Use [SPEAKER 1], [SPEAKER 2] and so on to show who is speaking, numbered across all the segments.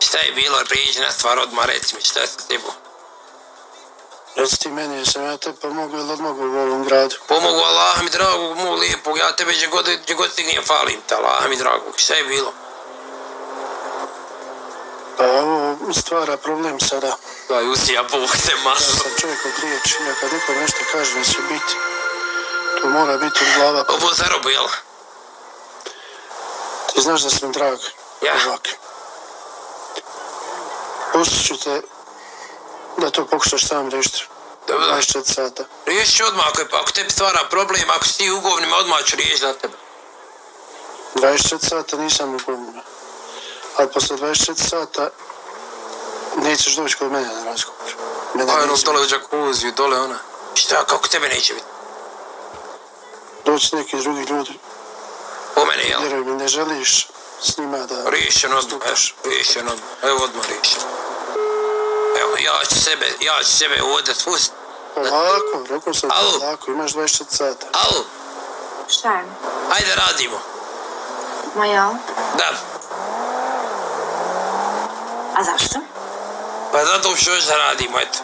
[SPEAKER 1] Šta je bilo, prijeđena stvar odmah, reci mi, šta je sa tebom?
[SPEAKER 2] Reci ti meni, jesam ja te pomogao ili odmogao u ovom gradu?
[SPEAKER 1] Pomogu Allah mi dragog, mog lijepog, ja tebe gdje god stignijem falim te, Allah mi dragog, šta je bilo?
[SPEAKER 2] Pa ovo stvara problem sada.
[SPEAKER 1] Da, Jusija, Bog te maso.
[SPEAKER 2] Ja sam čovjek od riječi, ja kad nekom nešto kaže da će biti, to mora biti od glava.
[SPEAKER 1] Ovo zarobu, jel?
[SPEAKER 2] Ti znaš da sam drag.
[SPEAKER 1] Ja.
[SPEAKER 2] Ovak. Pustit ću te da to pokušaš sam riješiti. 24 sata.
[SPEAKER 1] Riješit ću odmah, ako tebi stvara problem, ako si ti u govnima, odmah ću riješiti za tebe.
[SPEAKER 2] 24 sata nisam u govnima. Ali posle 24 sata nećeš doći kod mene na razgovor.
[SPEAKER 1] Ajno, dole u džakuziju, dole ona. Šta, kako tebe neće biti?
[SPEAKER 2] Doći neki drugi ljudi.
[SPEAKER 1] Po mene, jel?
[SPEAKER 2] Vjeruj mi, ne želiš s njima da...
[SPEAKER 1] Riješen odmah, riješen odmah. Evo odmah riješen. Evo, ja ću sebe ovdje spustiti.
[SPEAKER 2] Polako, rekao sam polako, imaš 24 sata.
[SPEAKER 1] Alo?
[SPEAKER 3] Šta je?
[SPEAKER 1] Ajde radimo.
[SPEAKER 3] Ma jel?
[SPEAKER 1] Da.
[SPEAKER 3] A zašto?
[SPEAKER 1] Pa zato što hoću da radimo, eto.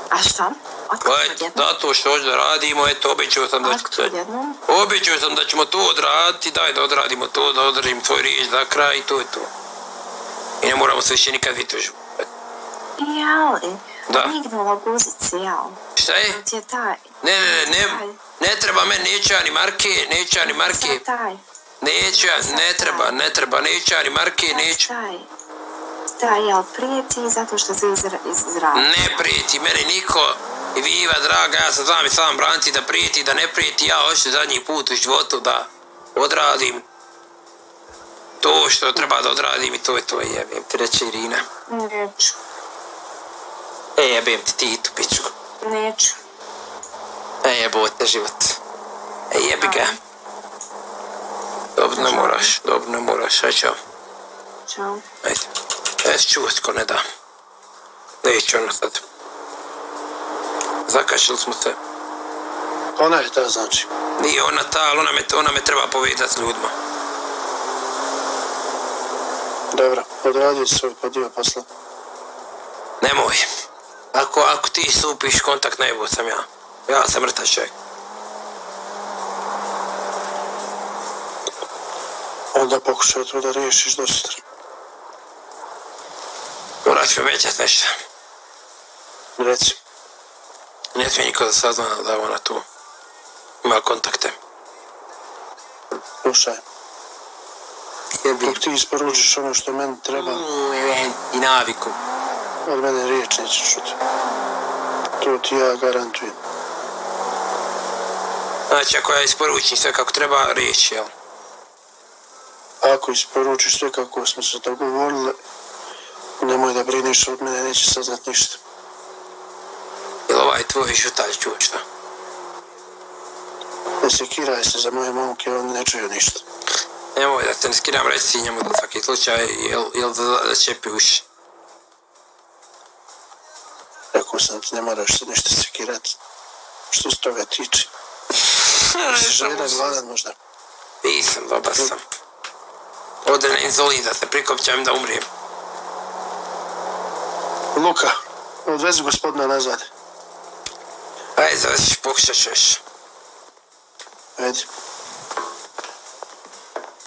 [SPEAKER 3] A šta? Otkud odjednom?
[SPEAKER 1] Zato što hoću da radimo, eto, obećao sam da ću...
[SPEAKER 3] Otkud odjednom?
[SPEAKER 1] Obećao sam da ćemo to odraditi, daj da odradimo to, da odradim tvoj riječ za kraj i to je to. I ne moramo se više nikad vitužu.
[SPEAKER 3] Jel?
[SPEAKER 1] Da.
[SPEAKER 3] Nignula guzice, jel?
[SPEAKER 1] Šta je?
[SPEAKER 3] Gdje je taj?
[SPEAKER 1] Ne treba meni, neću ja ni marke, neću ja ni marke.
[SPEAKER 3] Sad taj?
[SPEAKER 1] Neću ja, ne treba, neću ja ni marke, neću.
[SPEAKER 3] Taj, jel prijeti zato što se izradi?
[SPEAKER 1] Ne prijeti, meni niko. I Viva, draga, ja sam znam i sam braniti da prijeti, da ne prijeti. Ja hoću zadnji put u životu da odradim to što treba da odradim i to je to, jebem ti, reče Irina.
[SPEAKER 3] Neću.
[SPEAKER 1] Jebem ti Titu, pičku.
[SPEAKER 3] Neću.
[SPEAKER 1] Jebote život. Jebi ga. Dobro ne moraš, aj čao.
[SPEAKER 3] Ćao.
[SPEAKER 1] Ajde. Jes čuvat ko ne da. Neću ono sad. Zakačili smo se.
[SPEAKER 2] Ona je ta znači.
[SPEAKER 1] Nije ona ta, ali ona me treba povedati s ljudima.
[SPEAKER 2] Dobro, odradio svoj dio posla.
[SPEAKER 1] Nemoj. Ako ti stupiš kontakt, najbolj sam ja. Ja sam mrtav čovjek.
[SPEAKER 2] Onda pokušaj to da riješiš do sutra.
[SPEAKER 1] Morat ću obećat nešto.
[SPEAKER 2] Reci.
[SPEAKER 1] Ne smije niko da sazna da ona tu ima kontakte.
[SPEAKER 2] Slušaj. Dok ti isporučiš ono što meni treba...
[SPEAKER 1] I naviku.
[SPEAKER 2] Od mene riječ nećeš čuti. To ti ja garantujem.
[SPEAKER 1] Znači, ako ja isporučim sve kako treba, riječ, jel?
[SPEAKER 2] Ako isporučiš sve kako smo se dogovorili, nemoj da brineš, od mene neće saznat ništa.
[SPEAKER 1] Jel ovaj tvoj žutalj čuo šta?
[SPEAKER 2] Ne sekiraj se za moje momke, oni ne čuju ništa.
[SPEAKER 1] Nemoj da te ne skiram, reci njemu da svaki slučaj, jel da čepi uši.
[SPEAKER 2] Rekao sam ti, ne moraš se ništa sekirati. Što se toga tiče? Si željan, gladan možda?
[SPEAKER 1] Nisam, dobar sam. Ode na inzulin da se prikopćam da umrijem.
[SPEAKER 2] Luka, odvezi gospodina nazad.
[SPEAKER 1] Ajde, završiš, pokušat ću još.
[SPEAKER 2] Ajde.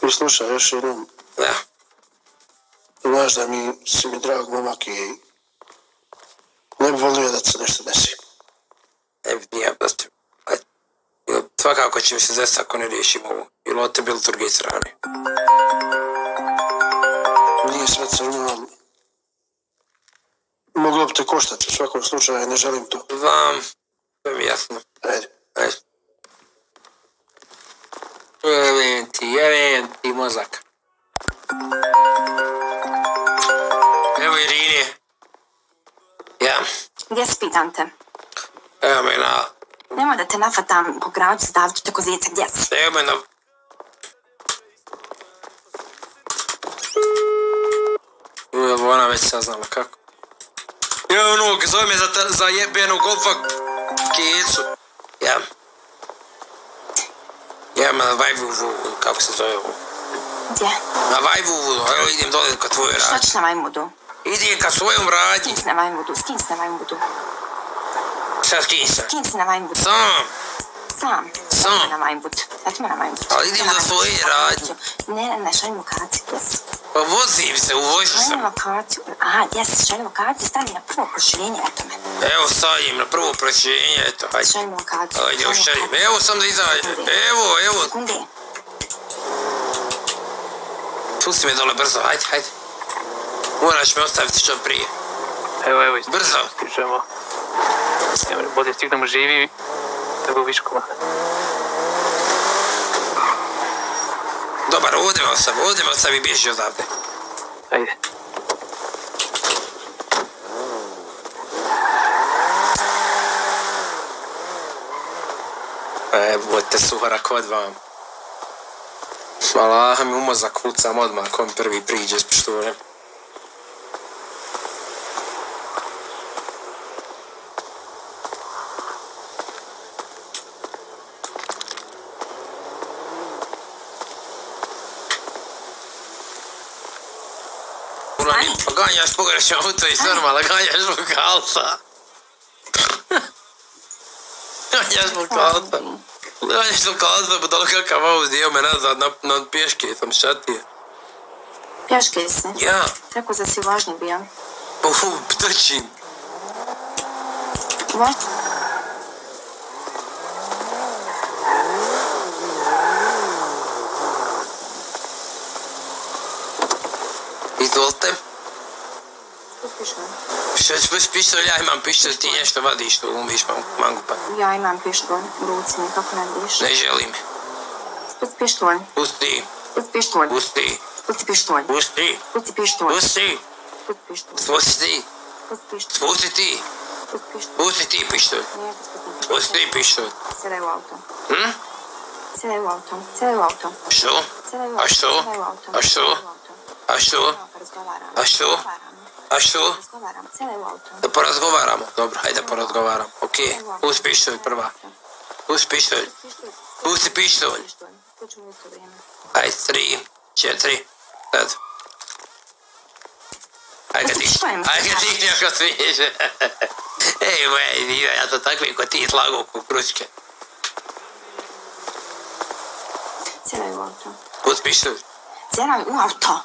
[SPEAKER 2] I slušaj, još jednom.
[SPEAKER 1] Da.
[SPEAKER 2] Znaš da si mi drag momak i ne bi volio da se nešto desi.
[SPEAKER 1] Ne bi nije dosta. Svakako će mi se desiti ako ne riješim ovo. Ili od tebe ili druge strane.
[SPEAKER 2] Nije sve crno, ali moglo bi te koštati u svakom slučaju, ne želim to.
[SPEAKER 1] Znam, to mi jasno.
[SPEAKER 2] Ajde.
[SPEAKER 1] Ajde. Jevem ti mozak. Evo Irine. Ja.
[SPEAKER 3] Gdje si, pitam te?
[SPEAKER 1] Evo me na...
[SPEAKER 3] Nemoj da te nafatam po granicu, stavit ću te ko zijeca, gdje si?
[SPEAKER 1] Evo me na... Evo ona već saznala kako. Evo onog, zove me za jebenu golfa kecu. Ja me na Vibe, kako se zove ovo?
[SPEAKER 3] Gdje?
[SPEAKER 1] Na Vajvudu, evo idem dole ka tvojoj
[SPEAKER 3] Što
[SPEAKER 1] radnji.
[SPEAKER 3] ćeš na Vajmudu?
[SPEAKER 1] Idem ka svojom radnji.
[SPEAKER 3] S kim si na Vajmudu? S kim si na Vajmudu?
[SPEAKER 1] Šta s kim sam?
[SPEAKER 3] S kim si na Vajmudu?
[SPEAKER 1] Sam.
[SPEAKER 3] Sam.
[SPEAKER 1] Sam.
[SPEAKER 3] Na Vajmud. Eto me na Vajmud.
[SPEAKER 1] Ali idem do svoje radnje.
[SPEAKER 3] Ne, šaljem lokaciju, jes.
[SPEAKER 1] Pa vozim se, u vožnji
[SPEAKER 3] Šaljem
[SPEAKER 1] sam.
[SPEAKER 3] lokaciju. Aha, jes, šaljem lokaciju, stani na prvo proširenje, eto me.
[SPEAKER 1] Evo stavim na prvo proširenje, eto, hajde.
[SPEAKER 3] Šaljem lokaciju.
[SPEAKER 1] Ajde, još šaljem. Evo sam da izađe. Evo.
[SPEAKER 3] Sekunde.
[SPEAKER 1] Pusti me dole brzo, hajde. Moraš me ostaviti što prije.
[SPEAKER 4] Evo,
[SPEAKER 1] Brzo.
[SPEAKER 4] stižemo. Bolje stignemo živi, nego u viškova.
[SPEAKER 1] Dobar, odemo sam i bježi odavde.
[SPEAKER 4] Ajde.
[SPEAKER 1] Evo te suhara kod vam. Hvala mi u mozak kucam odmah, ko mi prvi priđe s pištoljem. Pa ganjaš pogrešno auto i normalno, ganjaš bukalca. Ganjaš bukalca, budalo kakav Audi, evo me nazad na pješke, sam šatije.
[SPEAKER 3] Pješke si?
[SPEAKER 1] Ja.
[SPEAKER 3] Rekao da si važni bio.
[SPEAKER 1] Trčim. Izvolite. Što ćeš pištolj, ja imam pištolj, ti nešto vadiš tu, umiš mangupa.
[SPEAKER 3] Ja imam pištolj u ruci, nikako ne vidiš.
[SPEAKER 1] Ne želim.
[SPEAKER 3] Pusti pištolj.
[SPEAKER 1] Pusti.
[SPEAKER 3] Pusti pištolj.
[SPEAKER 1] Pusti.
[SPEAKER 3] Pusti pištolj.
[SPEAKER 1] Pusti.
[SPEAKER 3] Pusti pištolj.
[SPEAKER 1] Pusti.
[SPEAKER 3] Pusti pištolj.
[SPEAKER 1] Spusti.
[SPEAKER 3] Pusti pištolj.
[SPEAKER 1] Spusti ti.
[SPEAKER 3] Pusti pištolj.
[SPEAKER 1] Pusti ti pištolj.
[SPEAKER 3] Nije pusti pištolj.
[SPEAKER 1] Pusti ti pištolj.
[SPEAKER 3] Sjedaj u auto.
[SPEAKER 1] Hm?
[SPEAKER 3] Sjedaj u auto. Sjedaj u auto.
[SPEAKER 1] Što?
[SPEAKER 3] Sjedaj u auto.
[SPEAKER 1] A što?
[SPEAKER 3] Sjedaj u auto.
[SPEAKER 1] A što? A što?
[SPEAKER 3] Razgovaramo.
[SPEAKER 1] A što? A što?
[SPEAKER 3] Razgovaramo. Sjedaj u auto.
[SPEAKER 1] Da porazgovaramo. Dobro, hajde porazgovaramo. Okej. Pusti pištolj prva. Pusti pištolj. Pusti pištolj.
[SPEAKER 3] To ćemo isto vrijeme.
[SPEAKER 1] Ajde, 3, 4, sad. Ajde ga ti neko sviđe. Ej, moja Nina, ja to takvim ko ti slagao kukručke.
[SPEAKER 3] Sjedaj u auto.
[SPEAKER 1] Pusti pištolj.
[SPEAKER 3] Sjedaj u auto.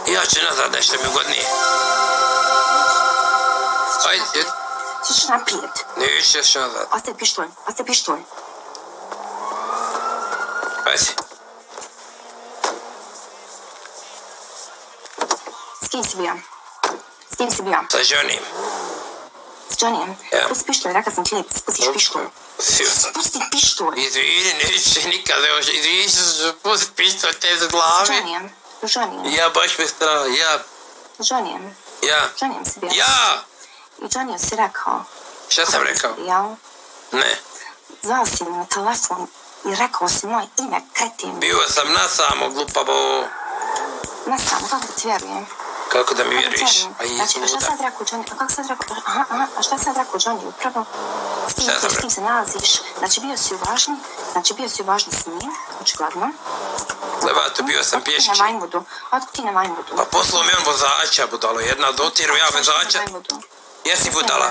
[SPEAKER 1] Ja ću nazad nešto mi ugodnije. Ajde, sjed.
[SPEAKER 3] Ćeš naprijed.
[SPEAKER 1] Neću još nazad.
[SPEAKER 3] Ostaje pištolj. Ostaje pištolj.
[SPEAKER 1] Ajde.
[SPEAKER 3] S kim si bio? S kim si bio?
[SPEAKER 1] Sa Johnnyem.
[SPEAKER 3] S Johnnyem?
[SPEAKER 1] Ja.
[SPEAKER 3] Pusti pištolj, rekao sam ti lijepo, spustiš pištolj.
[SPEAKER 1] Pustio sam.
[SPEAKER 3] Pusti pištolj.
[SPEAKER 1] Izvini, neću nikad, evo, izvini što pusti pištolj te iz
[SPEAKER 3] S
[SPEAKER 1] glavi.
[SPEAKER 3] Johnnyem. S Johnnyem.
[SPEAKER 1] Ja baš me strah, ja.
[SPEAKER 3] S Johnnyem.
[SPEAKER 1] Ja.
[SPEAKER 3] S Johnnyem si bio.
[SPEAKER 1] Ja!
[SPEAKER 3] I Johnnyem si rekao.
[SPEAKER 1] Šta sam rekao?
[SPEAKER 3] Jel?
[SPEAKER 1] Ne.
[SPEAKER 3] Zvao si mi na telefon i rekao si moje ime, kretim.
[SPEAKER 1] Bio sam nasamo, glupavo.
[SPEAKER 3] Ne samo, kako da ti vjerujem?
[SPEAKER 1] Kako da mi vjeruješ? A
[SPEAKER 3] Znači, a šta sad rekao Johnny? A kako sad rekao? A šta sad rekao Johnny upravo? S kim se nalaziš? Znači, bio si u važni s njim, očigledno.
[SPEAKER 1] Levato, bio sam pješki.
[SPEAKER 3] Na Vajmudu. Otkud ti na Vajmudu?
[SPEAKER 1] Pa poslao mi on vozača, budalo, jedna dotiru ja vozača. Jesi budala?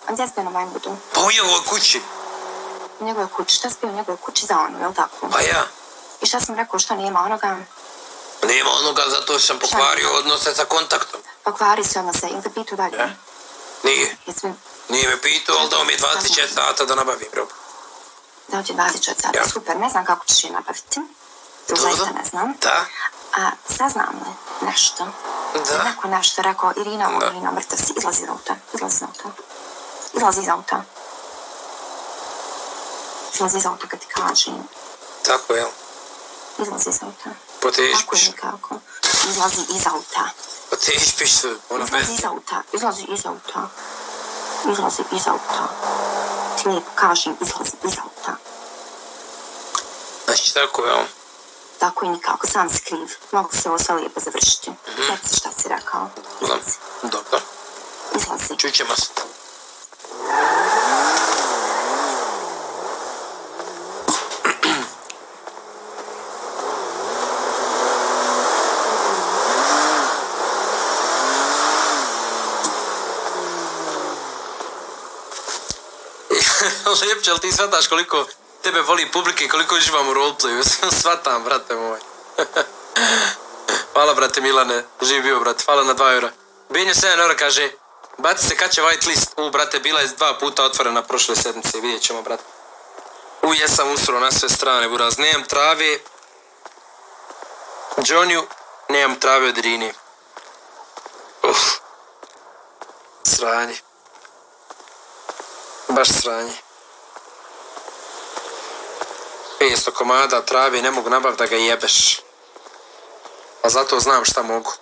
[SPEAKER 3] A gdje si bio na Vajmudu?
[SPEAKER 1] Pa u njegovoj kući.
[SPEAKER 3] U njegovoj kući. Šta si bio u njegovoj kući za onu, jel tako?
[SPEAKER 1] Pa ja.
[SPEAKER 3] I šta sam rekao, što nema onoga?
[SPEAKER 1] Nema onoga, zato sam pokvario odnose sa kontaktom.
[SPEAKER 3] Pokvari se odnose, ili te pitu dalje?
[SPEAKER 1] Nije. Nije me pitao, ali dao mi 24 sata da nabavim robu.
[SPEAKER 3] Dao ti 24 sata, super, ne znam kako ćeš je nabaviti. To zaista ne znam.
[SPEAKER 1] Da.
[SPEAKER 3] A saznam li nešto?
[SPEAKER 1] Da.
[SPEAKER 3] Neko nešto rekao, Irina, mrtav si, izlazi iz auta. Izlazi iz auta kad ti kažem.
[SPEAKER 1] Tako, jel?
[SPEAKER 3] Izlazi iz auta.
[SPEAKER 1] Poteži
[SPEAKER 3] Tako je nikako. Izlazi iz auta.
[SPEAKER 1] Poteži pištolj, ono bez.
[SPEAKER 3] Izlazi iz auta. Ti lijepo kažem, izlazi iz auta.
[SPEAKER 1] Znači, tako, jel?
[SPEAKER 3] Tako i nikako, sam si kriv. Mogu se ovo sve lijepo završiti. Sjeti šta si rekao. Izlazi.
[SPEAKER 1] Dobro.
[SPEAKER 3] Izlazi.
[SPEAKER 1] Čućemo se. Lijepče, ali ti shvataš koliko tebe voli publike i koliko uživam u roleplayu. Shvatam, brate moj. Hvala, brate Milane. Živ bio, brate. Hvala na 2 eura. Benjo 7 eura kaže, baci se kad će whitelist. Brate, bila je 2 puta otvorena prošle sedmice. Vidjet ćemo, brate. Jesam usro na sve strane, buraz. Nemam trave. Johnny, nemam trave od Rini. Sranje. Baš sranje. 500 komada trave ne mogu nabaviti da ga jebeš. A zato znam šta mogu.